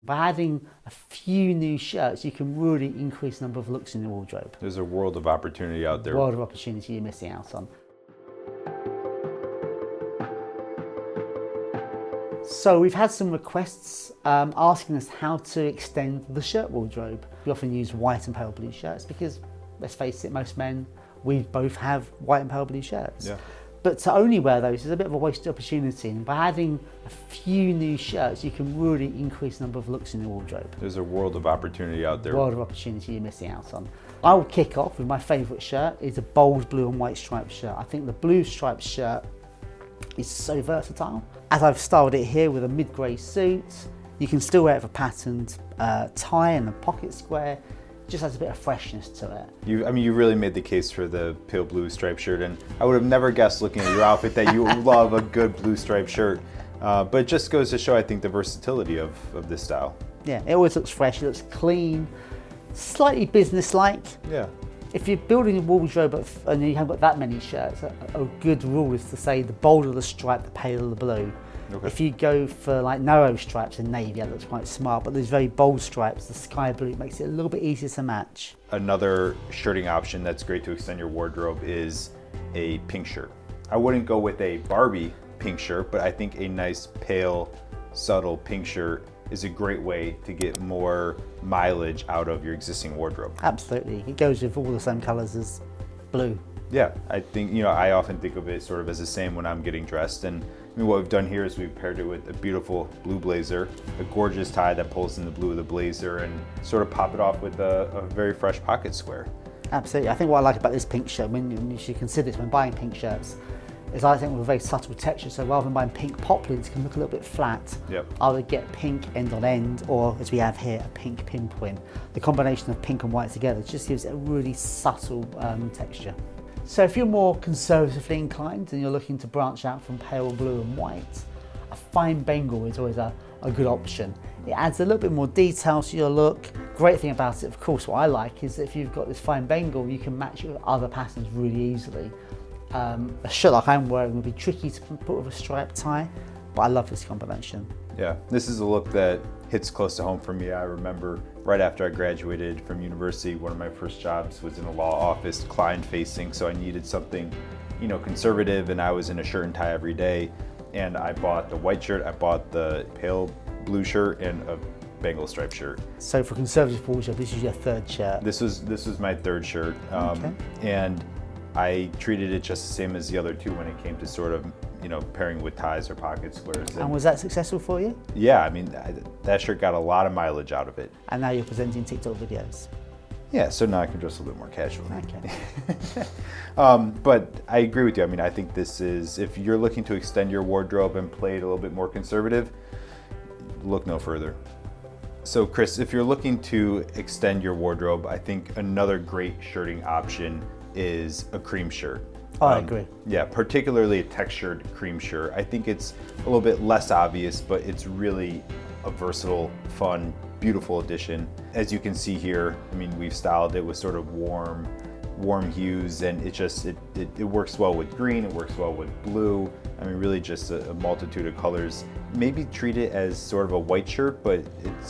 By adding a few new shirts, you can really increase the number of looks in your wardrobe. There's a world of opportunity out there. World of opportunity you're missing out on. So we've had some requests asking us how to extend the shirt wardrobe. We often use white and pale blue shirts because, let's face it, most men, we both have white and pale blue shirts. Yeah. But to only wear those is a bit of a wasted opportunity. And by adding a few new shirts, you can really increase the number of looks in your wardrobe. There's a world of opportunity out there. World of opportunity you're missing out on. I will kick off with my favourite shirt. It's a bold blue and white striped shirt. I think the blue striped shirt is so versatile. As I've styled it here with a mid-grey suit, you can still wear it with a patterned tie and a pocket square. Just has a bit of freshness to it. You really made the case for the pale blue striped shirt, and I would have never guessed looking at your outfit that you love a good blue striped shirt. But it just goes to show, I think, the versatility of this style. Yeah, it always looks fresh, it looks clean, slightly business-like. Yeah. If you're building a wardrobe and you haven't got that many shirts, a good rule is to say the bolder the stripe, the paler the blue. Okay. If you go for like narrow stripes in navy, that looks quite smart, but these very bold stripes, the sky blue, makes it a little bit easier to match. Another shirting option that's great to extend your wardrobe is a pink shirt. I wouldn't go with a Barbie pink shirt, but I think a nice pale, subtle pink shirt is a great way to get more mileage out of your existing wardrobe. Absolutely, it goes with all the same colours as blue. Yeah, I think, I often think of it sort of as the same when I'm getting dressed. And what we've done here is we've paired it with a beautiful blue blazer, a gorgeous tie that pulls in the blue of the blazer, and sort of pop it off with a very fresh pocket square. Absolutely, I think what I like about this pink shirt, when you should consider this when buying pink shirts, is I think with a very subtle texture. So rather than buying pink poplins, it can look a little bit flat. Yep. I would get pink end on end, or as we have here, a pink pinpoint. The combination of pink and white together just gives it a really subtle texture. So if you're more conservatively inclined and you're looking to branch out from pale blue and white, a fine Bengal is always a good option. It adds a little bit more detail to your look. Great thing about it, of course, what I like is that if you've got this fine Bengal, you can match it with other patterns really easily. A shirt like I'm wearing would be tricky to put with a striped tie, but I love this combination. Yeah, this is a look that hits close to home for me. I remember right after I graduated from university, one of my first jobs was in a law office, client facing, so I needed something, conservative, and I was in a shirt and tie every day. And I bought the white shirt, I bought the pale blue shirt, and a Bengal striped shirt. So for conservative wardrobe, this is your third shirt? This was my third shirt. Okay. And I treated it just the same as the other two when it came to sort of, pairing with ties or pocket squares. And was that successful for you? Yeah, that shirt got a lot of mileage out of it. And now you're presenting TikTok videos? Yeah, so now I can dress a little bit more casually. Okay. But I agree with you. I think this is, if you're looking to extend your wardrobe and play it a little bit more conservative, look no further. So Chris, if you're looking to extend your wardrobe, I think another great shirting option is a cream shirt. I agree. Yeah, particularly a textured cream shirt. I think it's a little bit less obvious, but it's really a versatile, fun, beautiful addition. As you can see here, we've styled it with sort of warm hues, and it works well with green, it works well with blue. Really just a multitude of colors. Maybe treat it as sort of a white shirt, but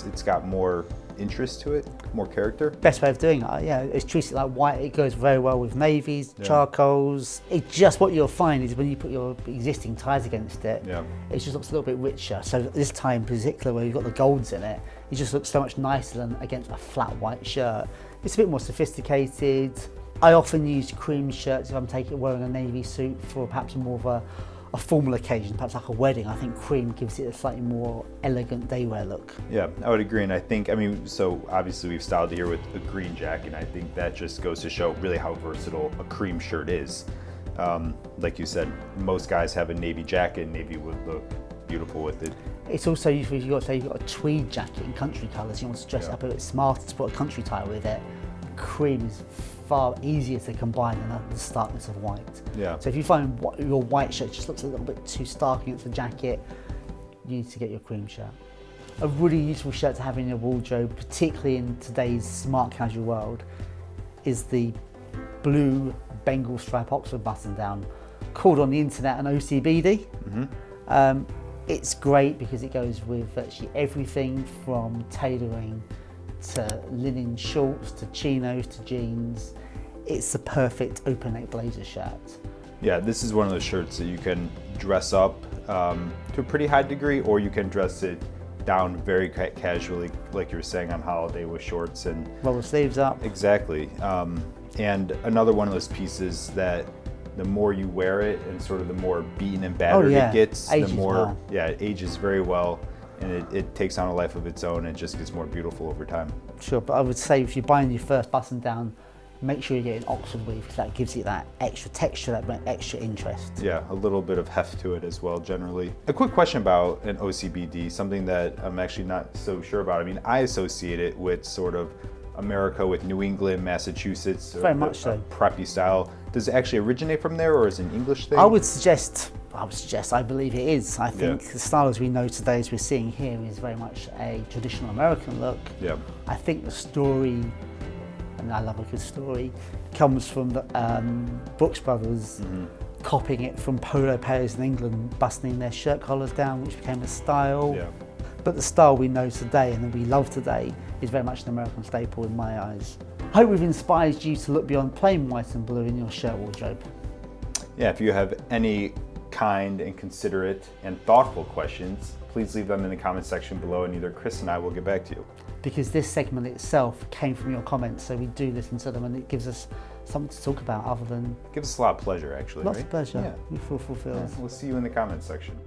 it's got more interest to it, more character. Best way of doing it, yeah, it's treated like white. It goes very well with navies, charcoals. It's just what you'll find is when you put your existing ties against it, it just looks a little bit richer. So this tie in particular, where you've got the golds in it, it just looks so much nicer than against a flat white shirt. It's a bit more sophisticated. I often use cream shirts if I'm wearing a navy suit for perhaps more of a formal occasion, perhaps like a wedding. I think cream gives it a slightly more elegant daywear look. Yeah, I would agree, and I think, so obviously we've styled it here with a green jacket, and I think that just goes to show really how versatile a cream shirt is. Like you said, most guys have a navy jacket, navy would look beautiful with it. It's also useful if you've got a tweed jacket in country colours, you want to dress it up a bit smarter to put a country tie with it. Cream is far easier to combine than the starkness of white. Yeah. So if you find your white shirt just looks a little bit too stark against the jacket, you need to get your cream shirt. A really useful shirt to have in your wardrobe, particularly in today's smart casual world, is the blue Bengal stripe Oxford button down, called on the internet an OCBD. It's great because it goes with virtually everything from tailoring to linen shorts to chinos to jeans. It's the perfect open neck blazer shirt. Yeah, this is one of those shirts that you can dress up to a pretty high degree, or you can dress it down very casually, like you were saying, on holiday with shorts and roll the sleeves up. Exactly. And another one of those pieces that the more you wear it and sort of the more beaten and battered it gets, ages the more well. Yeah, it ages very well, and it takes on a life of its own and just gets more beautiful over time. Sure, but I would say if you're buying your first button down, make sure you get an Oxford weave because that gives it that extra texture, that extra interest. Yeah, a little bit of heft to it as well, generally. A quick question about an OCBD, something that I'm actually not so sure about. I mean, I associate it with sort of America, with New England, Massachusetts. Very much so. Preppy style. Does it actually originate from there, or is it an English thing? I believe it is. I think the style as we know today, as we're seeing here, is very much a traditional American look. Yeah. I think the story, and I love a good story, comes from the Brooks Brothers copying it from polo players in England, buttoning their shirt collars down, which became a style. Yeah. But the style we know today and that we love today is very much an American staple in my eyes. I hope we've inspired you to look beyond plain white and blue in your shirt wardrobe. Yeah, if you have any kind and considerate and thoughtful questions, please leave them in the comment section below and either Chris and I will get back to you. Because this segment itself came from your comments, so we do listen to them and it gives us something to talk about other than... Gives us a lot of pleasure, actually, Lots right? of pleasure. Yeah. We feel fulfilled. We'll see you in the comment section.